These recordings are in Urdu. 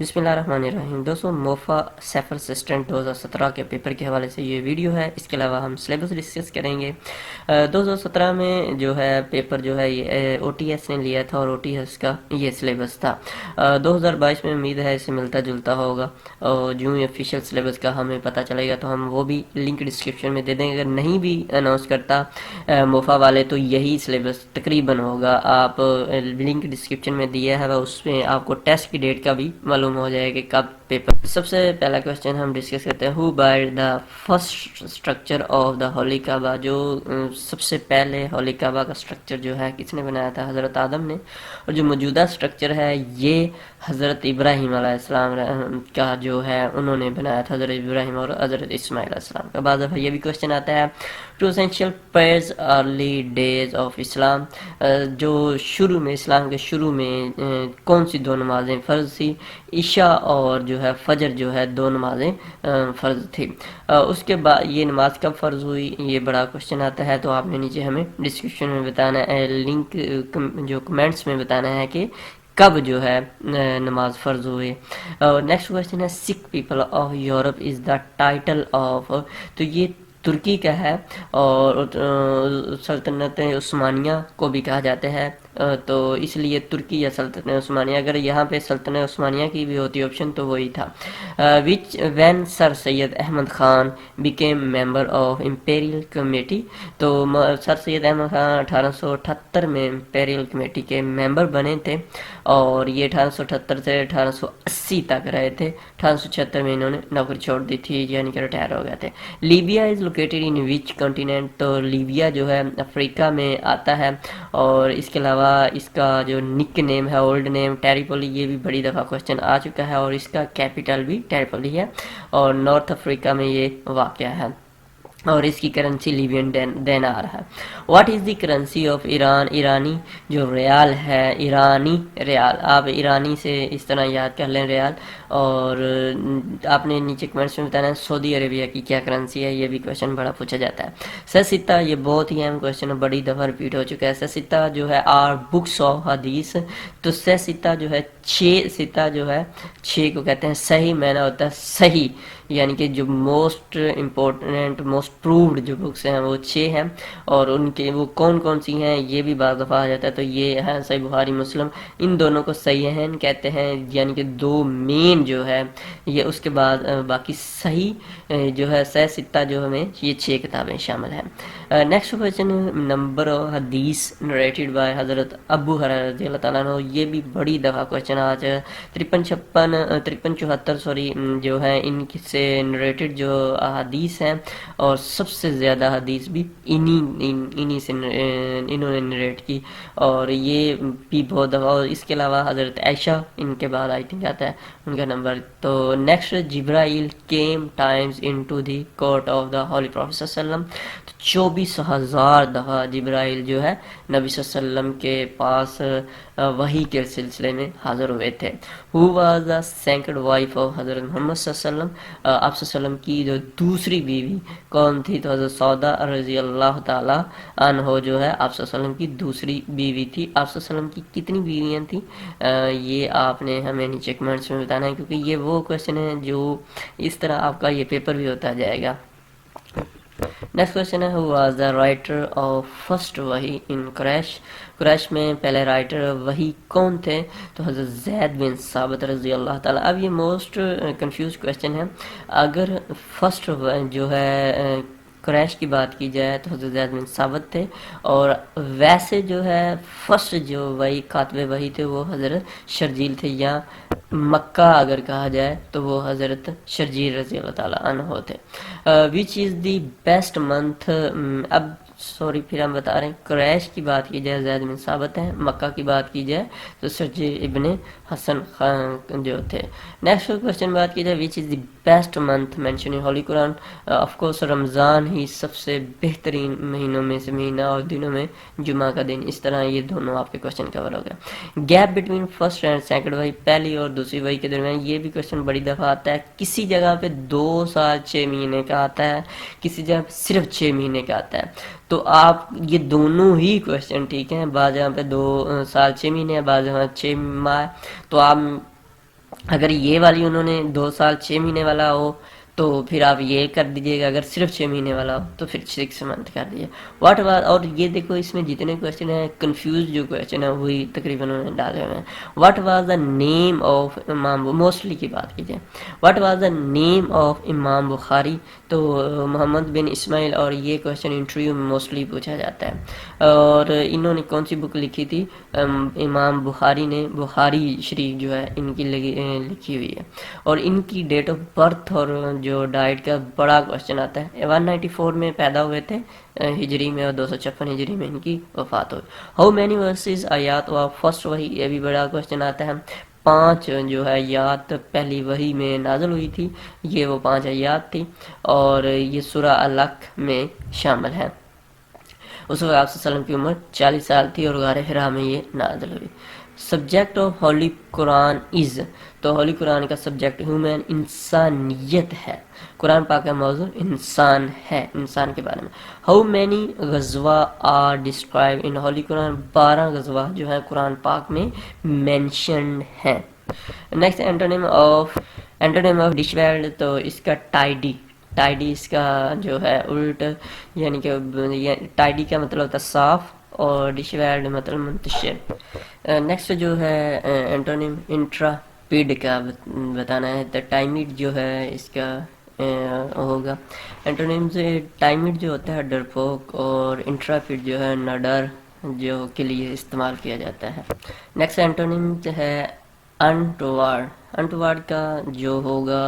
بسم اللہ الرحمن الرحیم دوستوں، موفا سیفر اسسٹنٹ 2017 کے پیپر کے حوالے سے یہ ویڈیو ہے۔ اس کے علاوہ ہم سلیبس ڈسکس کریں گے۔ 2017 میں جو ہے پیپر جو ہے یہ او ٹی ایس نے لیا تھا اور او ٹی ایس کا یہ سلیبس تھا۔ 2022 میں امید ہے اسے ملتا جلتا ہوگا، اور جو ہی آفیشیل سلیبس کا ہمیں پتہ چلے گا تو ہم وہ بھی لنک ڈسکرپشن میں دے دیں گے۔ اگر نہیں بھی اناؤنس کرتا موفا والے تو یہی سلیبس تقریباً ہوگا۔ آپ لنک ڈسکرپشن میں دیا ہے، اس میں آپ کو ٹیسٹ کی ڈیٹ کا بھی معلوم ہو جائے کہ کب پیپر۔ سب سے پہلا کوسچن ہم ڈسکس کرتے ہیں، who built the first structure of the holy Kaaba, جو سب سے پہلے ہولی کعبہ کا اسٹرکچر جو ہے کس نے بنایا تھا؟ حضرت آدم نے۔ اور جو موجودہ اسٹرکچر ہے یہ حضرت ابراہیم علیہ السلام کا جو ہے انہوں نے بنایا تھا، حضرت ابراہیم اور حضرت اسماعیل علیہ السلام کا۔ بعض دفعہ یہ بھی کوسچن آتا ہے، two essential prayers early days of Islam, جو شروع میں اسلام کے شروع میں کون سی دو نمازیں فرض تھی؟ عشاء اور جو ہے فجر جو ہے دو نمازیں فرض تھی۔ اس کے بعد یہ نماز کب فرض ہوئی، یہ بڑا کوسچن آتا ہے، تو آپ نے نیچے ہمیں ڈسکرپشن میں بتانا ہے، لنک جو کمنٹس میں بتانا ہے کہ کب جو ہے نماز فرض ہوئے۔ نیکسٹ کوسچن ہے، sick people of Europe is the title of, تو یہ ترکی کا ہے اور سلطنت عثمانیہ کو بھی کہا جاتا ہے، تو اس لیے ترکی یا سلطنت عثمانیہ۔ اگر یہاں پہ سلطنت عثمانیہ کی بھی ہوتی آپشن تو وہی تھا۔ Which when sir Syed Ahmad Khan became member of imperial committee, تو سر سید احمد خان 1878 میں امپیریل کمیٹی کے ممبر بنے تھے، اور یہ 1878 سے 1880 تک رہے تھے۔ 1876 میں انہوں نے نوکری چھوڑ دی تھی، یعنی کہ ریٹائر ہو گئے تھے۔ لیبیا از لوکیٹڈ ان وچ کنٹیننٹ، تو لیبیا جو ہے افریقہ میں آتا ہے، اور اس کے علاوہ اس کا جو نک نیم ہے، اولڈ نیم ٹیریپولی، یہ بھی بڑی دفعہ کوسچن آ چکا ہے، اور اس کا کیپٹل بھی ٹیریپولی ہے، اور نارتھ افریقہ میں یہ واقع ہے، اور اس کی کرنسی لیبین دینار ہے۔ What is the currency of Iran, ایرانی جو ریال ہے، ایرانی ریال، آپ ایرانی سے اس طرح یاد کر لیں ریال، اور آپ نے نیچے کمنٹس میں بتانا ہے سعودی عربیہ کی کیا کرنسی ہے، یہ بھی کوسچن بڑا پوچھا جاتا ہے۔ سستہ، یہ بہت ہی اہم کوسچن ہے، بڑی دفعہ ریپیٹ ہو چکا ہے۔ سستہ جو ہے آر بکس آف حدیث، تو سستہ جو ہے چھ ستہ جو ہے چھ کو کہتے ہیں، صحیح معنی ہوتا ہے صحیح، یعنی کہ جو موسٹ امپورٹنٹ موسٹ پرووڈ جو بکس ہیں وہ 6 ہیں، اور ان کے وہ کون کون سی ہیں یہ بھی بعض دفعہ آ جاتا ہے، تو یہ ہے صحیح بخاری مسلم، ان دونوں کو صحیحین کہتے ہیں، یعنی کہ دو مین جو ہے یہ، اس کے بعد باقی صحیح جو ہے سہ ستہ جو ہمیں یہ 6 کتابیں شامل ہیں۔ نیکسٹ کوسچن، نمبر آف حدیث نریٹڈ بائی حضرت ابو ہریرہ رضی اللہ تعالیٰ عنہ، یہ بھی بڑی دفعہ کوسچن آج 53 54 جو ہے ان سے نریٹڈ جو حدیث ہیں، اور سب سے زیادہ حدیث بھی انہی سے انہوں نے نریٹ کی، اور یہ بھی بہت دفعہ، اور اس کے علاوہ حضرت عائشہ ان کے بعد آئی تھنک آتا ہے ان کا نمبر۔ تو next, Jibrail came times into the court of the holy prophet صلی اللہ علیہ وسلم، تو 24,000 دفعہ جبرائیل جو ہے نبی صلی اللہ علیہ وسلم کے پاس وحی کے سلسلے میں حاضر ہوئے تھے۔ Who was the second wife of حضرت محمد صلی اللہ علیہ وسلم، آپ صلی اللہ علیہ وسلم کی جو دوسری بیوی کون تھی؟ تو حضرت سودا رضی اللہ تعالی عنہ جو ہے آپ صلی اللہ علیہ وسلم کی دوسری بیوی تھی۔ آپ صلی اللہ علیہ وسلم کی کتنی بیویاں تھیں یہ آپ نے ہمیں نیچے کمنٹس میں بتانا ہے، کیونکہ یہ وہ کوسچن ہے جو اس طرح آپ کا یہ پیپر بھی ہوتا جائے گا۔ نیکسٹ کوسچن ہے، who was the writer of first وحی ان قریش، قریش میں پہلے رائٹر وحی کون تھے؟ تو حضرت زید بن ثابت رضی اللہ تعالیٰ۔ اب یہ موسٹ کنفیوز کوسچن ہے، اگر فرسٹ جو ہے قریش کی بات کی جائے تو حضرت زید بن ثابت تھے، اور ویسے جو ہے فرسٹ جو وحی کاتب وحی تھے وہ حضرت شرجیل تھے، یا مکہ اگر کہا جائے تو وہ حضرت شرجیل رضی اللہ تعالیٰ عنہ تھے۔ وچ از دی بیسٹ منتھ، اب سوری پھر ہم بتا رہے ہیں، قریش کی بات کی جائے زید بن ثابت ہیں، مکہ کی بات کی جائے تو شرجیل ابن حسن خان جو تھے۔ نیکسٹ کوسچن بات کی جائے، which is the best month mention in holy Quran, of course رمضان ہی سب سے بہترین مہینوں میں سے مہینہ، اور دنوں میں جمعہ کا دن، اس طرح یہ دونوں آپ کے کوسچن کور ہو گئے۔ Gap between first and second وحی، پہلی اور دوسری وحی کے درمیان، یہ بھی کوسچن بڑی دفعہ آتا ہے، کسی جگہ پہ 2 سال 6 مہینے کا آتا ہے، کسی جگہ پہ صرف 6 مہینے کا آتا ہے، تو آپ یہ دونوں ہی کوسچن ٹھیک ہیں، بعض جگہ پہ 2 سال 6 مہینے، بعض جگہ 6 ماہ، تو آپ اگر یہ والی انہوں نے 2 سال 6 مہینے والا ہو تو پھر آپ یہ کر دیجیے گا، اگر صرف 6 مہینے والا ہو تو پھر 6 منتھ کر دیجیے. واٹ واز، اور یہ دیکھو اس میں جتنے کوشچن ہیں کنفیوز جو کوشچن ہیں وہی تقریباً انہوں نے ڈالے ہوئے ہیں. What was the name of امام، موسٹلی کی بات کیجیے، what was the name of امام بخاری، تو محمد بن اسماعیل، اور یہ کوشچن انٹرویو میں موسٹلی پوچھا جاتا ہے. اور انہوں نے کون سی بک لکھی تھی؟ امام بخاری نے بخاری شریف جو ہے ان کی لکھی ہوئی ہے. اور ان کی ڈیٹ آف برتھ اور جو ڈائٹ کا بڑا کوشچن آتا ہے. 194 میں پیدا ہوئے تھے ہجری میں، اور 256 ہجری میں ان کی وفات ہوئی. ہاؤ مینی ورسز آیات، اور فرسٹ وہی، یہ بھی بڑا کوشچن آتا ہے. 5 جو ہے آیات پہلی وحی میں نازل ہوئی تھی، یہ وہ 5 آیات تھی، اور یہ سورہ الق میں شامل ہے. اس وقت آپ صلی اللہ علیہ وسلم کی عمر 40 سال تھی اور غار حرا میں یہ نازل ہوئی. سبجیکٹ آف ہولی قرآن از، تو ہولی قرآن کا سبجیکٹ ہیومن، انسانیت ہے. قرآن پاک کا موضوع انسان ہے، انسان کے بارے میں. ہاؤ مینی غزوہ آر ڈسکرائب ان ہولی قرآن، 12 غزوہ جو ہے قرآن پاک میں مینشنڈ ہیں. Next antonym of dish valid, تو اس کا ٹائڈی، ٹائڈی اس کا جو ہے الٹ، یعنی کہ ٹائڈی کا مطلب ہوتا ہے صاف، اور ڈش ویلڈ مطلب منتشر. نیکسٹ جو ہے اینٹونیم انٹراپیڈ کا بتانا ہے. تو ٹائمیڈ جو ہے اس کا ہوگا اینٹونیم سے، ٹائمیڈ جو ہوتا ہے ڈرپوک، اور انٹراپیڈ جو ہے نڈر جو کے لیے استعمال کیا جاتا ہے. نیکسٹ اینٹونیم ہے انٹوارڈ. انٹوارڈ کا جو ہوگا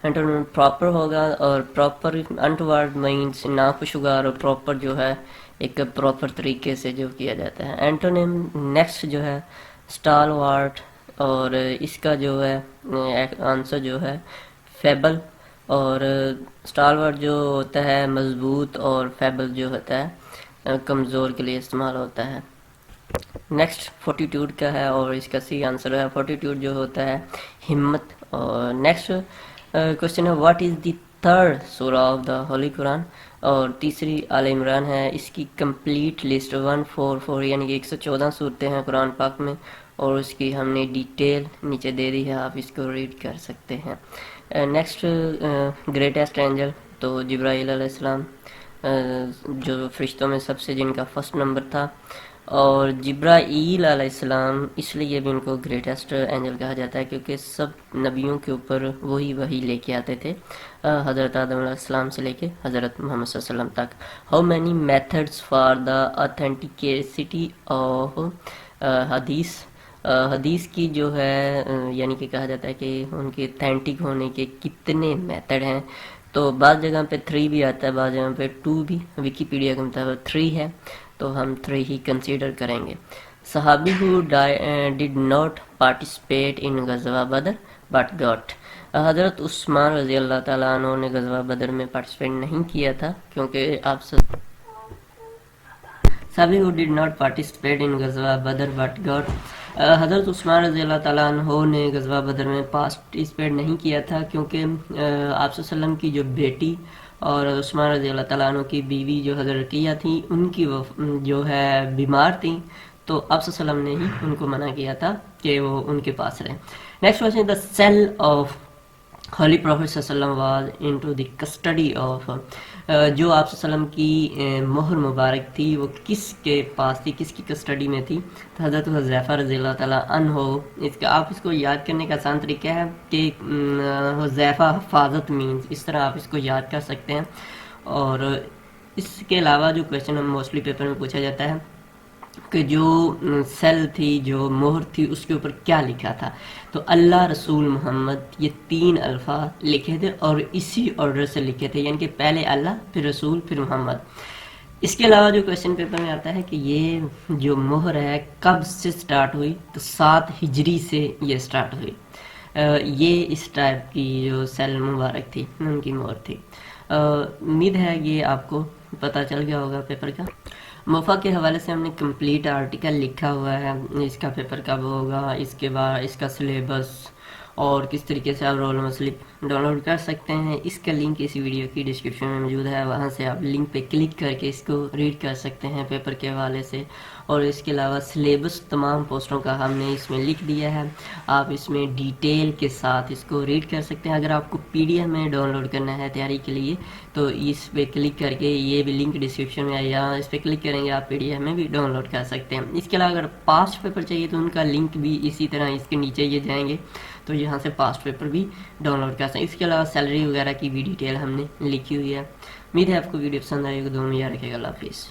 اینٹونیم پراپر ہوگا، اور پراپر انٹوارڈ مینس ناخوشگار، اور پراپر جو ہے ایک پراپر طریقے سے جو کیا جاتا ہے. اینٹونیم نیکسٹ جو ہے اسٹال وارٹ، اور اس کا جو ہے آنسر جو ہے فیبل، اور اسٹال وارٹ جو ہوتا ہے مضبوط، اور فیبل جو ہوتا ہے کمزور کے لیے استعمال ہوتا ہے. نیکسٹ فورٹیٹیوڈ کا ہے، اور اس کا سی آنسر ہے فورٹیٹیوڈ جو ہوتا ہے ہمت. اور نیکسٹ کوشچن ہے واٹ از دی تھرڈ سورہ آف دا ہولی قرآن، اور تیسری آل عمران ہے. اس کی کمپلیٹ لسٹ 144 یعنی کہ 114 صورتیں ہیں قرآن پاک میں، اور اس کی ہم نے ڈیٹیل نیچے دے دی ہے، آپ اس کو ریڈ کر سکتے ہیں. نیکسٹ گریٹسٹ اینجل، تو جبرائیل علیہ السلام، جو فرشتوں میں سب سے جن کا فرسٹ نمبر تھا. اور جبرائیل علیہ السلام اس لیے بھی ان کو گریٹسٹ اینجل کہا جاتا ہے کیونکہ سب نبیوں کے اوپر وہی لے کے آتے تھے، حضرت آدم علیہ السلام سے لے کے حضرت محمد صلی اللہ علیہ وسلم تک. How many methods for the authenticity of حدیث، حدیث کی جو ہے یعنی کہ کہا جاتا ہے کہ ان کے اتھینٹک ہونے کے کتنے میتھڈ ہیں. تو بعض جگہ پہ 3 بھی آتا ہے، بعض جگہ پہ 2 بھی، ویکیپیڈیا کے مطابق 3 ہے، تو ہم 3 ہی کنسیڈر کریں گے. صحابی who did not participate in غزوہ بدر but got، حضرت عثمان رضی اللہ تعالیٰ عنہ نے غزوہ بدر میں پارٹیسپیٹ نہیں کیا تھا کیونکہ آپ صحابی who did not participate in غزوہ بدر but got، حضرت عثمان رضی اللہ تعالیٰ عنہ نے غزوہ بدر میں پارٹیسپیٹ نہیں کیا تھا کیونکہ آپ صلی اللہ علیہ وسلم کی جو بیٹی اور عثمان رضی اللہ تعالیٰ عنہ کی بیوی جو حضرت رقیہ تھی، ان کی جو ہے بیمار تھیں، تو آپ صلی اللہ علیہ وسلم نے ہی ان کو منع کیا تھا کہ وہ ان کے پاس رہیں. Next question, the seal of holy prophet صلی اللہ علیہ وسلم was into the custody of, جو آپ صلی اللہ علیہ وسلم کی مہر مبارک تھی وہ کس کے پاس تھی، کس کی کسٹڈی میں تھی؟ تو حضرت حذیفہ رضی اللہ تعالیٰ عنہ. اس کا آپ اس کو یاد کرنے کا آسان طریقہ ہے کہ حذیفہ حفاظت مینز، اس طرح آپ اس کو یاد کر سکتے ہیں. اور اس کے علاوہ جو کویشچن ہم موسٹلی پیپر میں پوچھا جاتا ہے کہ جو سیل تھی، جو مہر تھی، اس کے اوپر کیا لکھا تھا؟ تو اللہ رسول محمد، یہ 3 الفاظ لکھے تھے اور اسی آرڈر سے لکھے تھے، یعنی کہ پہلے اللہ، پھر رسول، پھر محمد. اس کے علاوہ جو کویشچن پیپر میں آتا ہے کہ یہ جو مہر ہے کب سے سٹارٹ ہوئی، تو 7 ہجری سے یہ سٹارٹ ہوئی. یہ اس ٹائپ کی جو سیل مبارک تھی ان کی مہر تھی. امید ہے یہ آپ کو پتہ چل گیا ہوگا پیپر کا. موفا کے حوالے سے ہم نے کمپلیٹ آرٹیکل لکھا ہوا ہے، اس کا پیپر کب ہوگا، اس کے بعد اس کا سلیبس، اور کس طریقے سے آپ roll number slip download کر سکتے ہیں. اس کا لنک اس ویڈیو کی ڈسکرپشن میں موجود ہے، وہاں سے آپ لنک پہ کلک کر کے اس کو ریڈ کر سکتے ہیں پیپر کے حوالے سے. اور اس کے علاوہ سلیبس تمام پوسٹوں کا ہم نے اس میں لکھ دیا ہے. آپ اس میں ڈیٹیل کے ساتھ اس کو ریڈ کر سکتے ہیں. اگر آپ کو پی ڈی ایف میں ڈاؤن لوڈ کرنا ہے تیاری کے لیے تو اس پہ کلک کر کے، یہ بھی لنک ڈسکرپشن میں ہے، یہاں اس پہ کلک کریں گے آپ پی ڈی ایف میں بھی ڈاؤن لوڈ کر سکتے ہیں. اس کے علاوہ اگر پاسٹ پیپر چاہیے تو ان کا لنک بھی اسی طرح اس کے نیچے یہ جائیں گے تو یہاں سے پاسٹ پیپر بھی ڈاؤن لوڈ کر سکتے ہیں. اس کے علاوہ سیلری وغیرہ کی بھی ڈیٹیل ہم نے لکھی ہوئی ہے. امید ہے آپ کو ویڈیو پسند آئے گا. دعا میں یاد رکھیے گا. اللہ حافظ.